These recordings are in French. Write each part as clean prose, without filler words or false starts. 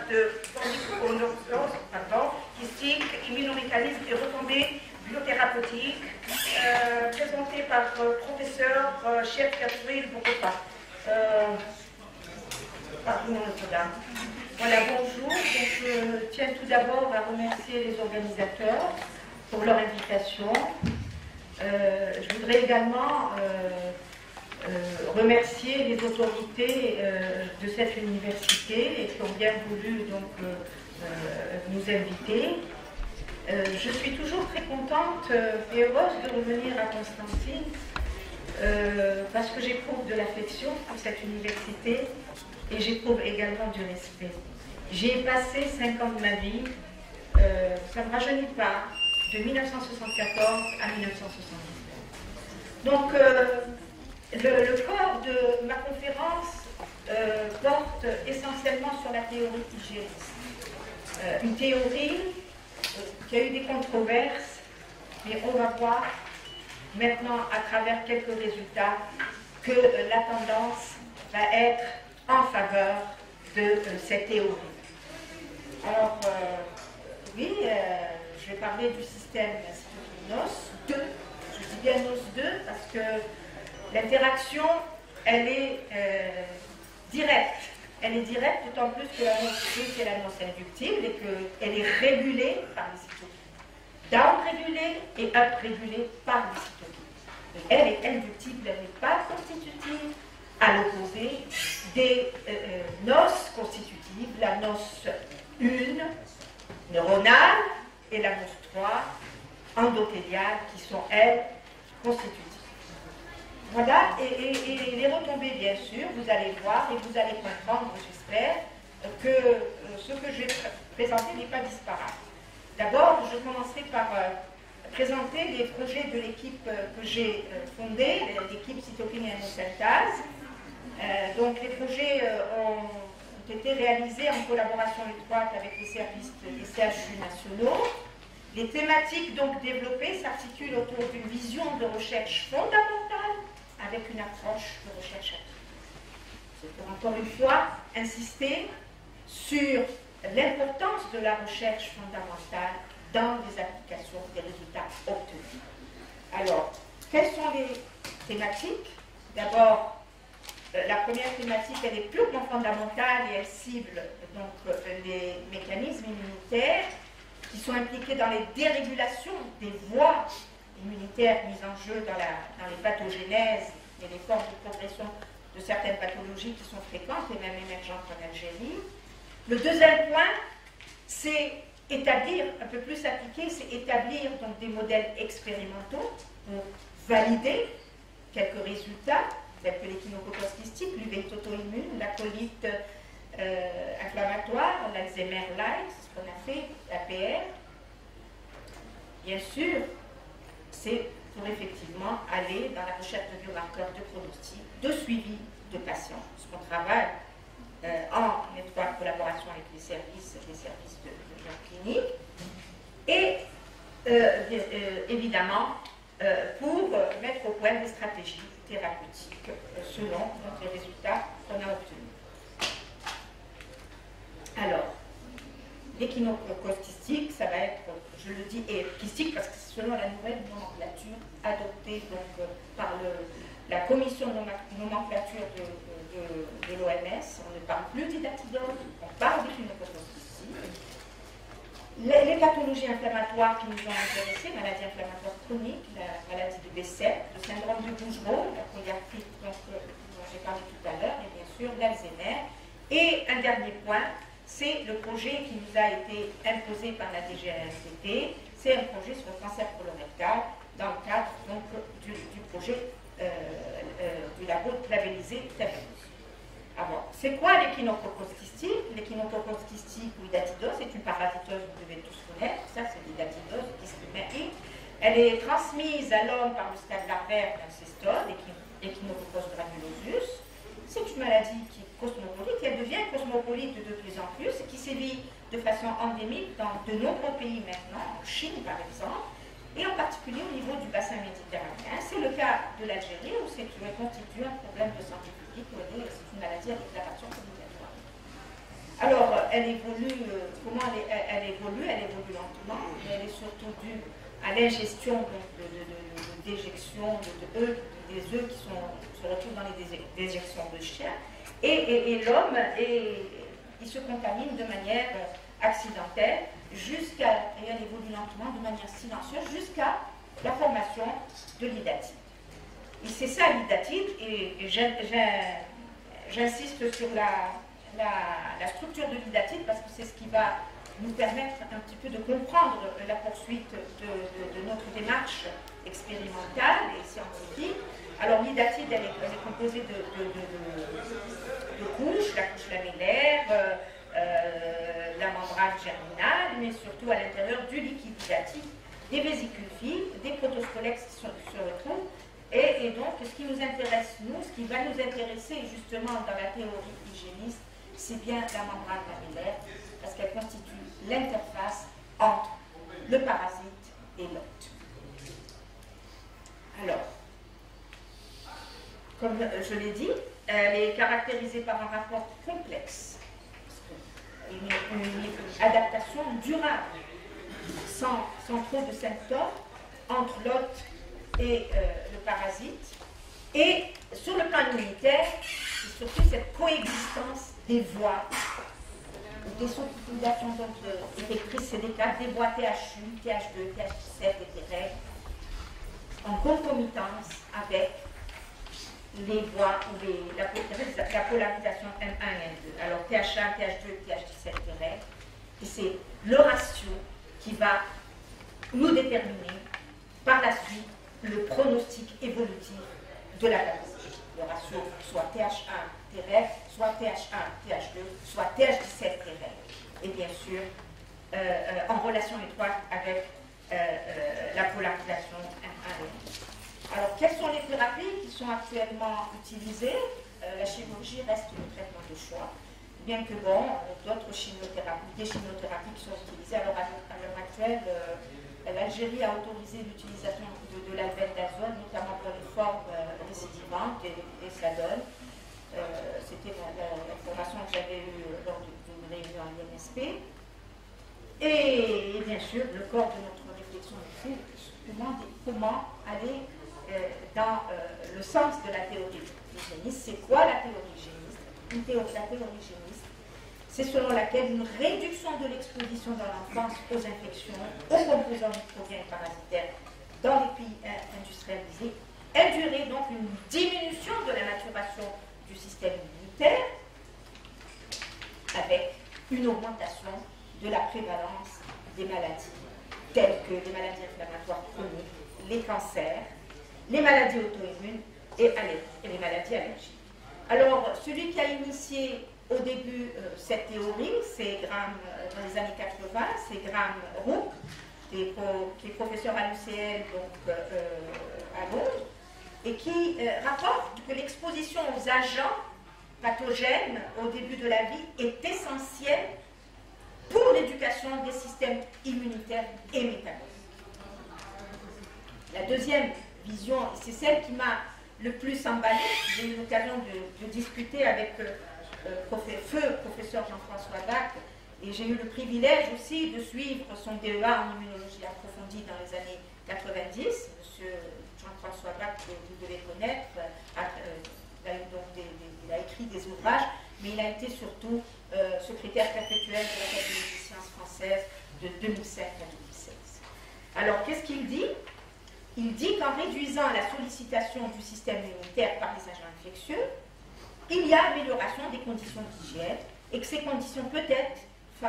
de kystique, immunomécanisme et retombées biothérapeutiques, présenté par professeur Chef Catherine Bokopa. Pardon, madame. Voilà, bonjour. Donc, je tiens tout d'abord à remercier les organisateurs pour leur invitation. Je voudrais également remercier les autorités de cette université et qui ont bien voulu donc, nous inviter. Je suis toujours très contente et heureuse de revenir à Constantine parce que j'éprouve de l'affection pour cette université et j'éprouve également du respect. J'y ai passé 5 ans de ma vie, ça ne me rajeunit pas, de 1974 à 1979. Donc, le corps de ma conférence porte essentiellement sur la théorie hygiéniste. Une théorie qui a eu des controverses, mais on va voir maintenant à travers quelques résultats que la tendance va être en faveur de cette théorie. Alors, oui, je vais parler du système NOS 2. Je dis bien NOS 2 parce que l'interaction, elle est directe. Elle est directe, d'autant plus que la NOS 2, c'est la NOS inductible et qu'elle est régulée par les cytokines. Down-régulée et up-régulée par les cytokines. Elle est inductible, elle n'est pas constitutive, à l'opposé des NOS constitutives, la NOS 1 neuronale et la NOS 3 endothéliale qui sont, elles, constitutives. Voilà, et les retombées, bien sûr, vous allez voir et vous allez comprendre, j'espère, que ce que je vais présenter n'est pas disparate. D'abord, je commencerai par présenter les projets de l'équipe que j'ai fondée, l'équipe cytokine et hémosynthèse. Donc, les projets ont été réalisés en collaboration étroite avec les services des CHU nationaux. Les thématiques donc développées s'articulent autour d'une vision de recherche fondamentale avec une approche de recherche active. C'est pour encore une fois insister sur l'importance de la recherche fondamentale dans les applications des résultats obtenus. Alors, quelles sont les thématiques? D'abord, la première thématique, elle est purement fondamentale et elle cible donc les mécanismes immunitaires qui sont impliqués dans les dérégulations des voies immunitaires mises en jeu dans les pathogénèses et les formes de progression de certaines pathologies qui sont fréquentes et même émergentes en Algérie. Le deuxième point, c'est établir, un peu plus appliqué, c'est établir donc des modèles expérimentaux pour valider quelques résultats, tels que l'échinococcus kystique, l'uveitis auto-immune, la colite inflammatoire, l'Alzheimer-like, c'est ce qu'on a fait, l'APR. Bien sûr, c'est pour effectivement aller dans la recherche de biomarqueurs de pronostic, de suivi de patients, parce qu'on travaille en étroite collaboration avec les services de clinique, et évidemment pour mettre au point des stratégies thérapeutiques selon les résultats qu'on a obtenus. Alors, l'échinococcus kystique, ça va être, je le dis, kystique parce que c'est selon la nouvelle nomenclature adoptée donc, par la commission de nomenclature de l'OMS. On ne parle plus d'hydatidiose, on parle d'échinococcus kystique. Les pathologies inflammatoires qui nous ont intéressés, maladie inflammatoire chronique, la maladie de Bessel, le syndrome de Bougereau, la polyarthrite dont j'ai parlé tout à l'heure, et bien sûr l'Alzheimer. Et un dernier point, c'est le projet qui nous a été imposé par la DGNCT. C'est un projet sur le cancer colorectal dans le cadre donc, du projet du labo labellisé Tavirus. Alors, c'est quoi l'échinococcus kystique? L'échinococcus kystique ou hydatidiose, c'est une parasiteuse, vous devez tous connaître. Ça, c'est l'hydatidiose kystique. Elle est transmise à l'homme par le stade larvaire d'un cystode, Echinococcus granulosus. C'est une maladie qui est cosmopolite et elle devient cosmopolite de plus en plus et qui sévit de façon endémique dans de nombreux pays maintenant, en Chine par exemple, et en particulier au niveau du bassin méditerranéen. C'est le cas de l'Algérie où c'est constitue un problème de santé publique, où c'est une maladie à déclaration obligatoire. Alors, elle évolue, comment elle évolue? Elle évolue lentement, mais elle est surtout due à l'ingestion de déjections, des œufs qui se retrouvent dans les déjections de chiens. Et l'homme, il se contamine de manière accidentelle, et elle évolue lentement, de manière silencieuse, jusqu'à la formation de l'idatide. Et c'est ça l'idatide, et j'insiste sur la structure de l'idatide parce que c'est ce qui va nous permettre un petit peu de comprendre la poursuite de notre démarche expérimentale et scientifique. Alors l'idatide, elle est composée de couches, la couche lamellaire, la membrane germinale, mais surtout à l'intérieur du liquide idatique, des vésicules fines, des protoscolex qui se retrouvent. Et donc, ce qui nous intéresse, ce qui va nous intéresser justement dans la théorie hygiéniste, c'est bien la membrane lamellaire, parce qu'elle constitue l'interface entre le parasite et l'hôte. Alors, comme je l'ai dit, elle est caractérisée par un rapport complexe, une adaptation durable, sans trop de symptômes, entre l'hôte et le parasite. Et sur le plan immunitaire, c'est surtout cette coexistence des voies, des sous-populations effectrices, c'est des cas des voies TH1, TH2, TH17 et Treg, en concomitance avec les voies ou la polarisation M1 et M2. Alors TH1, TH2, TH17 Treg, et c'est le ratio qui va nous déterminer par la suite le pronostic évolutif de la pathologie. Le ratio soit TH1 Treg, soit TH1 TH2, soit TH17 Treg. Et bien sûr, en relation étroite avec la polarisation M1 et M2. Alors, quelles sont les thérapies qui sont actuellement utilisées? La chirurgie reste le traitement de choix, bien que bon, d'autres chimiothérapies, des chimiothérapies qui sont utilisées. Alors, à l'heure actuelle, l'Algérie a autorisé l'utilisation de l'albendazole, notamment pour les formes récidivantes, et ça donne. C'était l'information que j'avais eue lors d'une réunion à l'INSP. Et bien sûr, le corps de notre réflexion est comment aller dans le sens de la théorie hygiéniste. C'est quoi la théorie hygiéniste? La théorie hygiéniste, c'est selon laquelle une réduction de l'exposition dans l'enfance aux infections, aux composants microbiens et parasitaires dans les pays industrialisés induirait donc une diminution de la maturation du système immunitaire avec une augmentation de la prévalence des maladies telles que les maladies inflammatoires chroniques, les cancers, les maladies auto-immunes et les maladies allergiques. Alors, celui qui a initié au début cette théorie, c'est dans les années 80, c'est Graham Rook, qui est professeur à l'UCL, donc à Londres, et qui rapporte que l'exposition aux agents pathogènes au début de la vie est essentielle pour l'éducation des systèmes immunitaires et métaboliques. La deuxième vision, c'est celle qui m'a le plus emballée. J'ai eu l'occasion de discuter avec professeur Jean-François Bach, et j'ai eu le privilège aussi de suivre son DEA en immunologie approfondie dans les années 90. Monsieur Jean-François Bach, que vous devez connaître, il a écrit des ouvrages, mais il a été surtout secrétaire perpétuel de l'Académie des sciences françaises de 2007 à 2016. Alors, qu'est-ce qu'il dit? Il dit qu'en réduisant la sollicitation du système immunitaire par les agents infectieux, il y a amélioration des conditions d'hygiène et que ces conditions, peut-être, je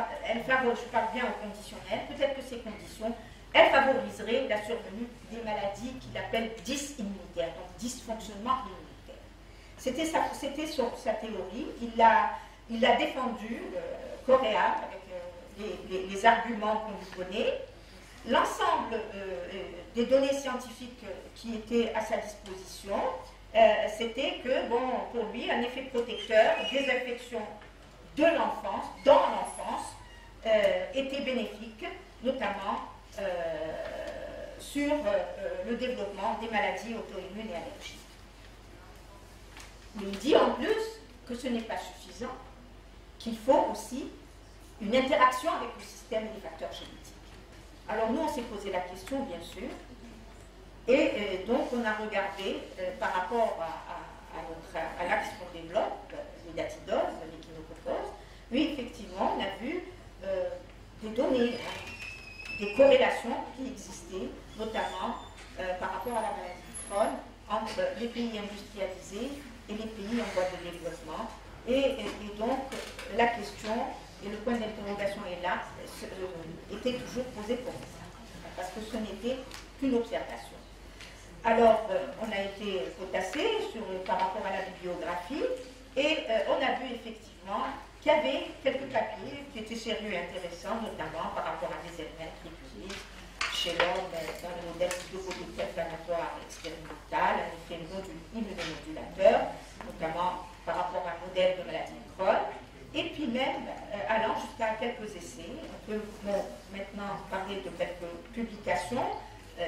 parle bien aux conditionnelles, peut-être que ces conditions, elles favoriseraient la survenue des maladies qu'il appelle dysimmunitaires, donc dysfonctionnement immunitaire. C'était sa théorie, il l'a défendu, Correa, avec les arguments qu'on lui connaît. L'ensemble des données scientifiques qui étaient à sa disposition, c'était que, bon, pour lui, un effet protecteur des infections de l'enfance, dans l'enfance, était bénéfique, notamment sur le développement des maladies auto-immunes et allergiques. Mais il dit en plus que ce n'est pas suffisant, qu'il faut aussi une interaction avec le système et les facteurs génétiques. Alors nous, on s'est posé la question, bien sûr, et donc on a regardé par rapport à l'axe qu'on développe, les datidoses, l'échinococose. Oui, effectivement, on a vu des données, des corrélations qui existaient, notamment par rapport à la maladie de Crohn, entre les pays industrialisés et les pays en voie de développement. Et donc, la question et le point d'interrogation est là, était toujours posé pour ça, parce que ce n'était qu'une observation. Alors, on a été potassé par rapport à la bibliographie, et on a vu effectivement qu'il y avait quelques papiers qui étaient sérieux et intéressants, notamment par rapport à des événements qui publient chez l'homme dans le modèle psychopolitique inflammatoire expérimental, un effet immunomodulateur, notamment par rapport à un modèle de maladie de Crohn, et puis même allant jusqu'à quelques essais. On peut maintenant parler de quelques publications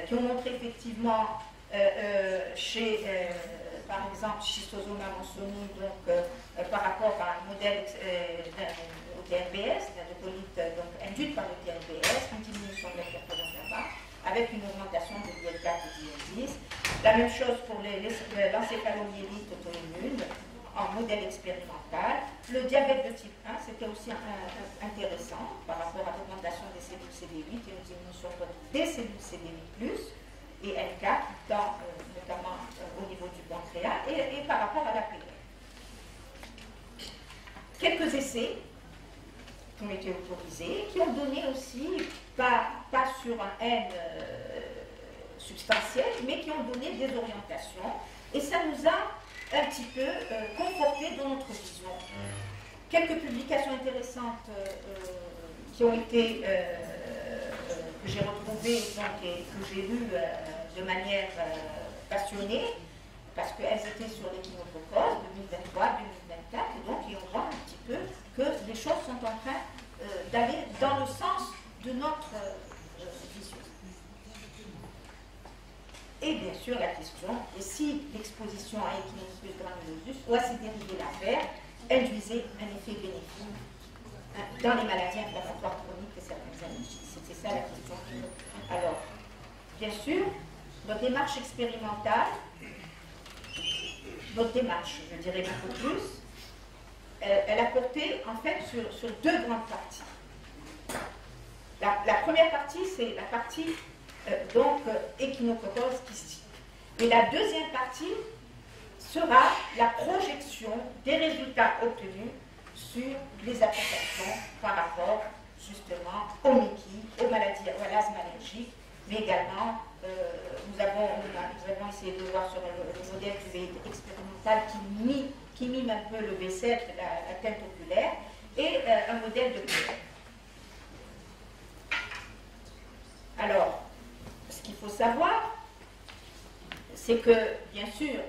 qui ont montré effectivement par exemple, schistosoma monsoni, donc par rapport à un modèle au TRBS, de colite induite par le TRBS, une diminution de l'interférence là-bas, avec une augmentation de l'IL4 et d'IL10. La même chose pour l'encéphalomyélite auto-immune en modèle expérimental. Le diabète de type 1, c'était aussi intéressant par rapport à l'augmentation des cellules CD8 et une diminution des cellules CD8+, et L4, notamment au niveau du pancréas, et par rapport à la PE. Quelques essais qui ont été autorisés, qui ont donné aussi, pas sur un N substantiel, mais qui ont donné des orientations, et ça nous a un petit peu conforté dans notre vision. Quelques publications intéressantes qui ont été que j'ai retrouvées et que j'ai lues de manière passionnée, parce qu'elles étaient sur l'échinococose 2023-2024, et donc on voit un petit peu que les choses sont en train d'aller dans le sens de notre vision. Et bien sûr la question est si l'exposition à Echinococos granulosus ou à ses dérivés lavaires induisait un effet bénéfique dans les maladies inflammatoires chroniques et certaines allergies. C'était ça la question. Alors, bien sûr, notre démarche expérimentale, notre démarche, je dirais beaucoup plus, elle a porté en fait sur deux grandes parties. La première partie, c'est la partie Echinococos kystique. Et la deuxième partie sera la projection des résultats obtenus sur les applications par rapport justement au MICI, aux maladies, à l'asthme allergique, mais également nous avons essayé de voir sur le modèle du VIH expérimental qui mime un peu le B7, la teinte oculaire, et un modèle de PE. Alors, ce qu'il faut savoir, c'est que, bien sûr,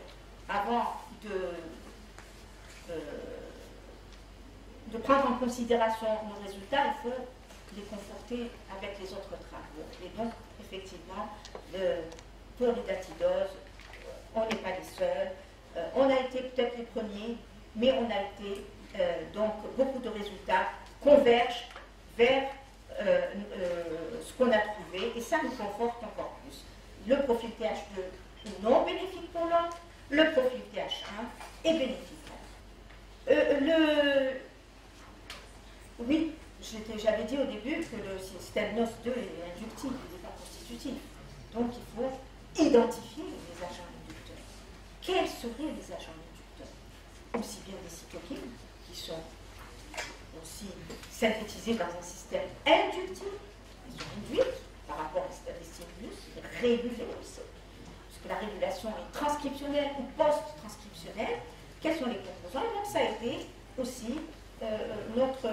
avant de prendre en considération nos résultats, il faut les conforter avec les autres travaux. Et donc, effectivement, pour les datidoses, on n'est pas les seuls. On a été peut-être les premiers, mais on a été, donc, beaucoup de résultats convergent vers ce qu'on a trouvé, et ça nous conforte encore plus. Le profil TH2 est non bénéfique pour l'homme, le profil TH1 est bénéfique. Oui, j'avais dit au début que le système NOS2 est inductif, il n'est pas constitutif. Donc il faut identifier les agents inducteurs. Quels seraient les agents inducteurs? Aussi bien des cytokines, qui sont aussi synthétisées dans un système inductif, elles sont induites par rapport à des stimulus, régulées aussi. Parce que la régulation est transcriptionnelle ou post-transcriptionnelle. Quels sont les composants? Et donc ça a été aussi notre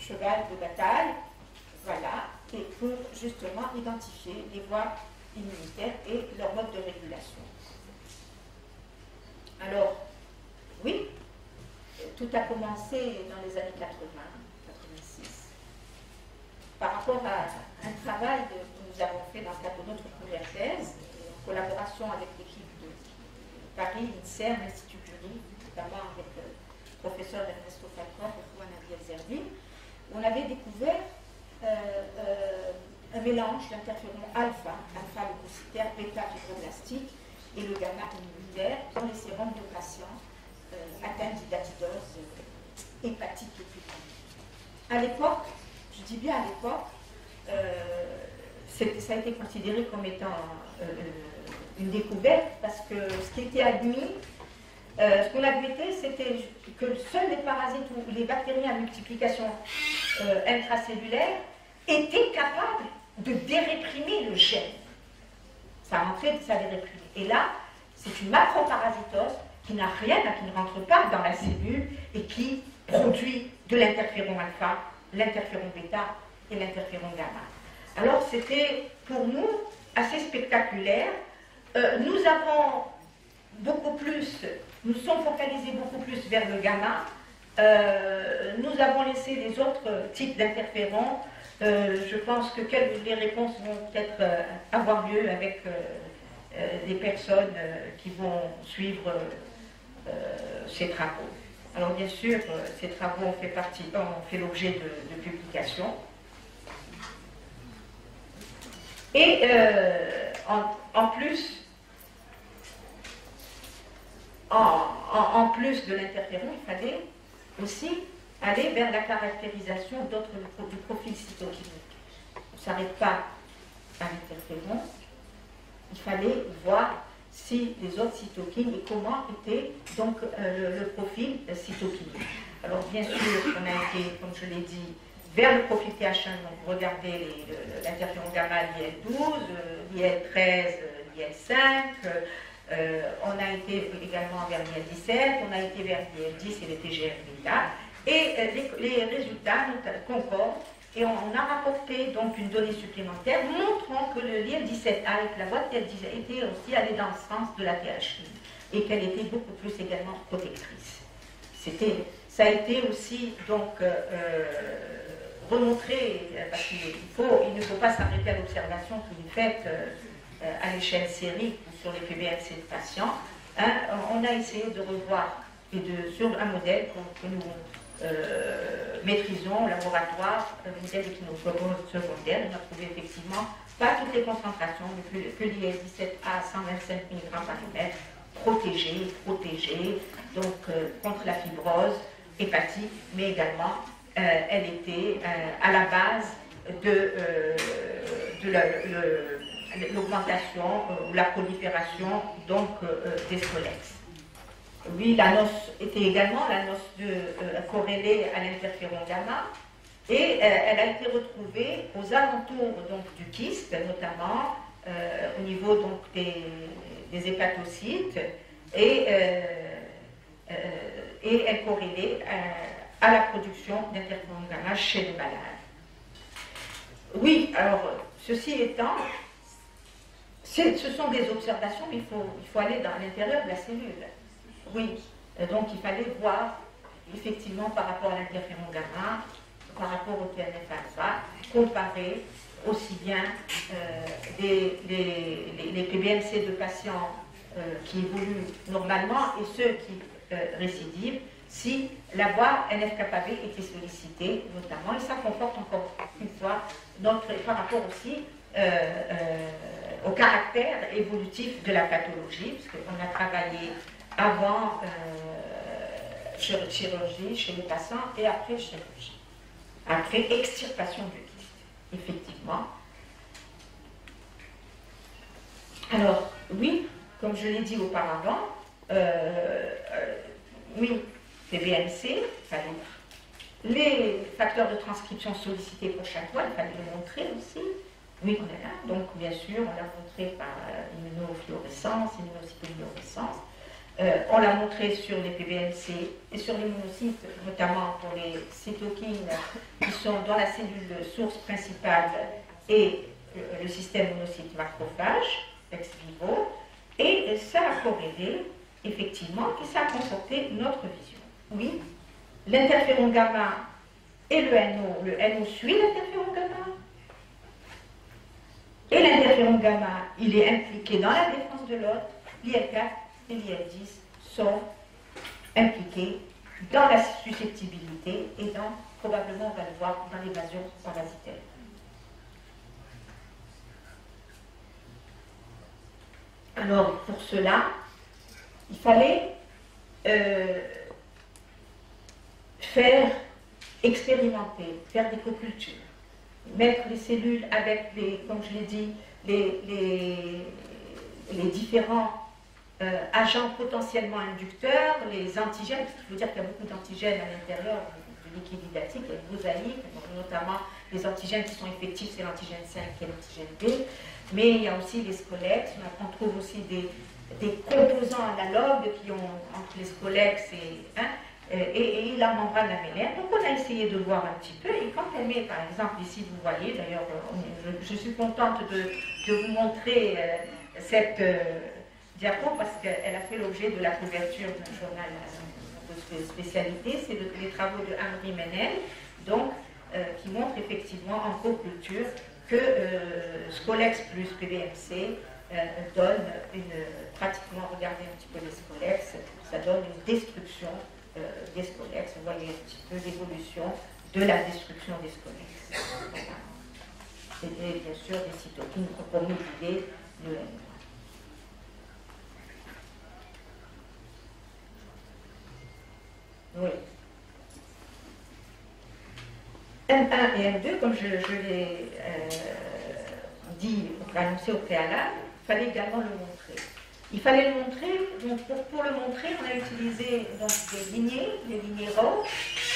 cheval de bataille, voilà, et pour justement identifier les voies immunitaires et leur mode de régulation. Alors, oui, tout a commencé dans les années 80-86, par rapport à un travail que nous avons fait dans le cadre de notre première thèse, en collaboration avec l'équipe de Paris, l'INSERM, l'Institut Curie, notamment avec professeur Ernesto Falcón et Juan Ariel Zervi, on avait découvert un mélange d'interférons alpha leucocytaire, bêta fibroblastique et le gamma immunitaire dans les sérums de patients atteints d'hidatidose hépatique et cutanée. À l'époque, je dis bien à l'époque, ça a été considéré comme étant une découverte parce que ce qui était admis, ce qu'on admettait, c'était que seuls les parasites ou les bactéries à multiplication intracellulaire étaient capables de déréprimer le gène. Ça rentrait, ça déréprimait. Et là, c'est une macroparasitose qui n'a rien, qui ne rentre pas dans la cellule et qui produit de l'interféron alpha, l'interféron bêta et l'interféron gamma. Alors c'était pour nous assez spectaculaire. Nous avons beaucoup plus, nous sommes focalisés beaucoup plus vers le gamma. Nous avons laissé les autres types d'interférons. Je pense que les réponses vont peut-être avoir lieu avec des personnes qui vont suivre ces travaux. Alors bien sûr, ces travaux ont fait l'objet de publications. Et en plus de l'interféron, il fallait aussi aller vers la caractérisation du profil cytokinique. On ne s'arrête pas à l'interféron, il fallait voir si les autres cytokines et comment était donc le profil cytokinique. Alors bien sûr, on a été, comme je l'ai dit, vers le profil TH1, donc regardez l'interféron gamma l'IL12, l'IL13, l'IL5, on a été également vers l'IL17, on a été vers l'IL10 et les TGF-bêta, et les résultats concordent, et on a rapporté donc une donnée supplémentaire montrant que l'IL17A et que la voie de l'IL17 était aussi allée dans le sens de la TH1 et qu'elle était beaucoup plus également protectrice. Ça a été aussi donc remontré, parce qu'il ne faut pas s'arrêter à l'observation qui est faite à l'échelle sérique sur les PBMC de patients. On a essayé de revoir sur un modèle que nous maîtrisons au laboratoire, le modèle d'échinophorose secondaire. On a trouvé effectivement pas toutes les concentrations, mais que l'IL17A à 125 mg par ml, protégée, donc contre la fibrose hépatique, mais également elle était à la base de l'augmentation ou la prolifération donc des scolex. Oui, la noce était également la noce corrélée à l'interféron gamma et elle a été retrouvée aux alentours donc, du kyste, notamment au niveau donc, des hépatocytes et elle corrélait à la production d'interféron gamma chez les malades. Oui, alors ceci étant, ce sont des observations, mais il faut aller dans l'intérieur de la cellule. Oui, donc il fallait voir effectivement par rapport à l'interféron gamma, par rapport au TNF-alpha, comparer aussi bien les PBMC de patients qui évoluent normalement et ceux qui récidivent, si la voie NF-kappa B était sollicitée notamment, et ça conforte encore une fois par rapport aussi au caractère évolutif de la pathologie, parce qu'on a travaillé avant chirurgie chez les patients et après chirurgie. Après extirpation du kyste, effectivement. Alors, oui, comme je l'ai dit auparavant, oui, PBMC, les facteurs de transcription sollicités pour chaque voie, il fallait le montrer aussi. Oui, on est là. Donc, bien sûr, on l'a montré par immunofluorescence, immunocytoluminescence. On l'a montré sur les PBMC et sur les monocytes, notamment pour les cytokines qui sont dans la cellule source principale et le système monocyte macrophage, ex vivo. Et ça a corrélé, effectivement, et ça a conforté notre vision. Oui, l'interféron gamma et le NO suit l'interféron gamma. Et l'interféron gamma, il est impliqué dans la défense de l'hôte, l'IL4 et l'IL10 sont impliqués dans la susceptibilité et dans, probablement on va le voir, dans l'évasion parasitaire. Alors pour cela, il fallait faire expérimenter, faire des cocultures, mettre les cellules avec les, comme je l'ai dit, les différents agents potentiellement inducteurs, les antigènes, parce qu'il faut dire qu'il y a beaucoup d'antigènes à l'intérieur du liquide hydatique, il y a une mosaïque, notamment les antigènes qui sont effectifs, c'est l'antigène 5 et l'antigène B, mais il y a aussi les scolex, on trouve aussi des composants analogues qui ont entre les scolex et la membrane lamellaire. Donc on a essayé de voir un petit peu, et quand elle met, par exemple, ici vous voyez, d'ailleurs je suis contente de vous montrer cette diapo parce qu'elle a fait l'objet de la couverture d'un journal de spécialité, c'est les travaux de Henri Menel, donc qui montrent effectivement en coculture que Scolex plus PBMC donne pratiquement, regardez un petit peu les Scolex, ça donne une destruction des Scolex. Vous voyez un petit peu l'évolution de la destruction des Scolex. Voilà. Et bien sûr des cytokines pour moduler le N1. Oui. N1 et N2, comme je l'ai dit, annoncé au préalable, il fallait également le montrer. Il fallait le montrer, donc pour le montrer, on a utilisé donc, des lignées roses,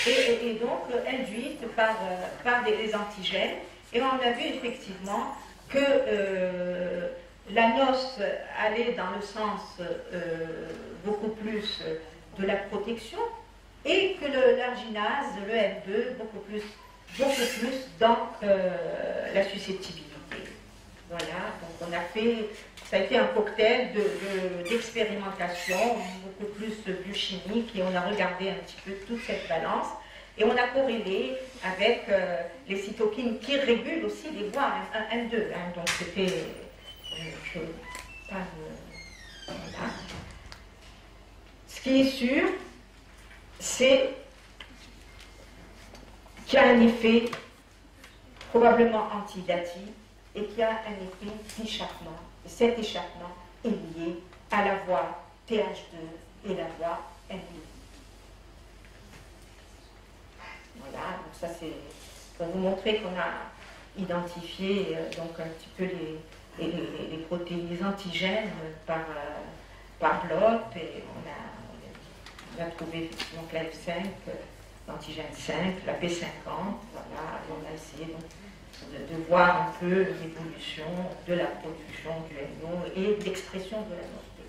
et donc induites par des antigènes. Et on a vu effectivement que la noce allait dans le sens beaucoup plus de la protection, et que l'arginase, le N2, beaucoup plus dans la susceptibilité. Voilà, donc on a fait, ça a été un cocktail d'expérimentation, beaucoup plus biochimique, et on a regardé un petit peu toute cette balance, et on a corrélé avec les cytokines qui régulent aussi les voies 1, 2. Hein, donc c'était, voilà. Ce qui est sûr, c'est qu'il y a un effet probablement antidatif et qu'il y a un effet d'échappement. Et cet échappement est lié à la voie TH2 et la voie N2. Voilà, donc ça c'est pour vous montrer qu'on a identifié donc un petit peu les protéines, les antigènes par bloc, et on a trouvé effectivement la F5, l'antigène 5, la P50, voilà, et on a essayé donc de voir un peu l'évolution de la production du NO et de l'expression de la NOS2.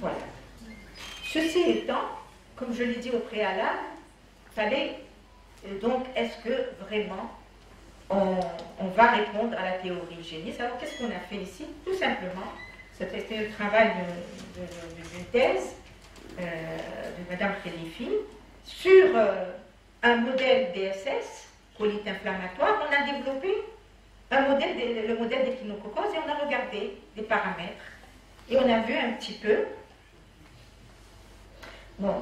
Voilà. Ceci étant, comme je l'ai dit au préalable, fallait donc, est-ce que vraiment on va répondre à la théorie hygiéniste? Alors qu'est-ce qu'on a fait ici? Tout simplement, c'était le travail d'une thèse de Madame Khelifi sur un modèle DSS, colite inflammatoire. On a développé le modèle d'échinococose, et on a regardé des paramètres, et on a vu un petit peu. Bon,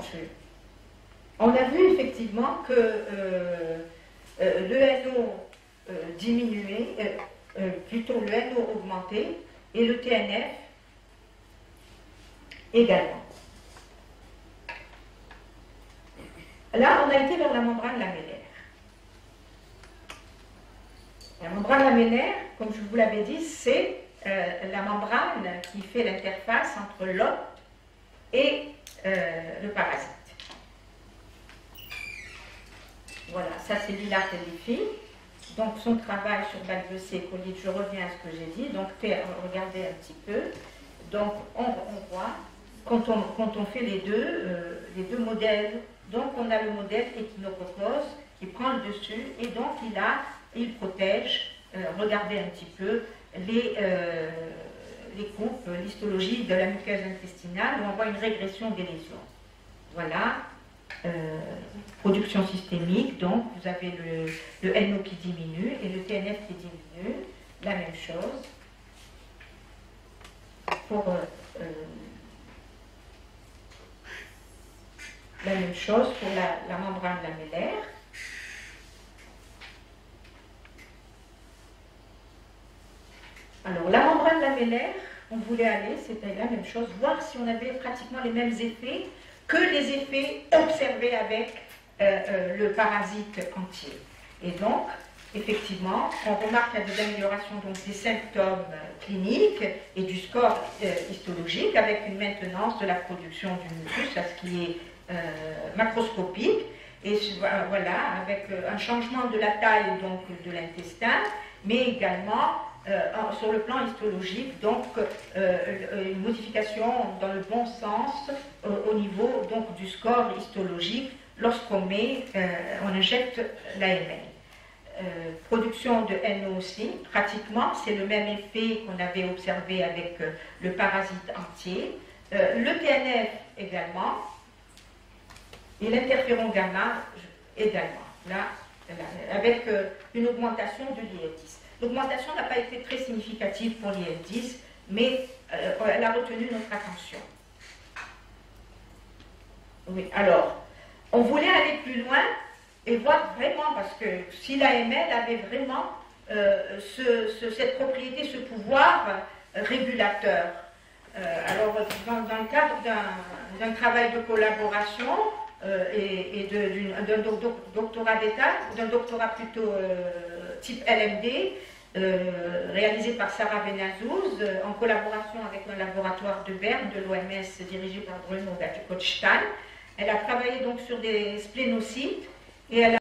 on a vu effectivement que le NO diminuait, plutôt le NO augmentait, et le TNF également. Là, on a été vers la membrane lamellaire. La membrane lamellaire, comme je vous l'avais dit, c'est la membrane qui fait l'interface entre l'hôte et le parasite. Voilà, ça c'est Lila Khelifi. Donc son travail sur Balbeucé et colite, je reviens à ce que j'ai dit. Donc regardez un petit peu. Donc on voit, quand on fait les deux modèles, donc on a le modèle échinococose qui prend le dessus, et donc il protège, regardez un petit peu, les coupes, l'histologie de la muqueuse intestinale, où on voit une régression des lésions. Voilà. Production systémique, donc vous avez le NO qui diminue et le TNF qui diminue, la même chose. La même chose pour la membrane lamellaire. Alors, la membrane lamellaire, on voulait aller, c'était la même chose, voir si on avait pratiquement les mêmes effets que les effets observés avec le parasite entier. Et donc, effectivement, on remarque qu'il y a des améliorations donc, des symptômes cliniques et du score histologique avec une maintenance de la production du mucus à ce qui est macroscopique. Et voilà, avec un changement de la taille donc, de l'intestin, mais également sur le plan histologique, donc une modification dans le bon sens au niveau donc, du score histologique lorsqu'on on injecte l'AML. Production de NO aussi, pratiquement, c'est le même effet qu'on avait observé avec le parasite entier. Le TNF également, et l'interféron gamma également, là, avec une augmentation de l'IL-10. L'augmentation n'a pas été très significative pour l'IL-10, mais elle a retenu notre attention. Oui, alors, on voulait aller plus loin et voir vraiment, parce que si l'AML avait vraiment cette propriété, ce pouvoir régulateur. Alors, dans le cadre d'un travail de collaboration et d'un doctorat d'État, d'un doctorat plutôt type LMD, réalisé par Sarah Benazouz, en collaboration avec un laboratoire de Berne, de l'OMS, dirigé par Bruno Gatschstein. Elle a travaillé donc sur des splénocytes et elle a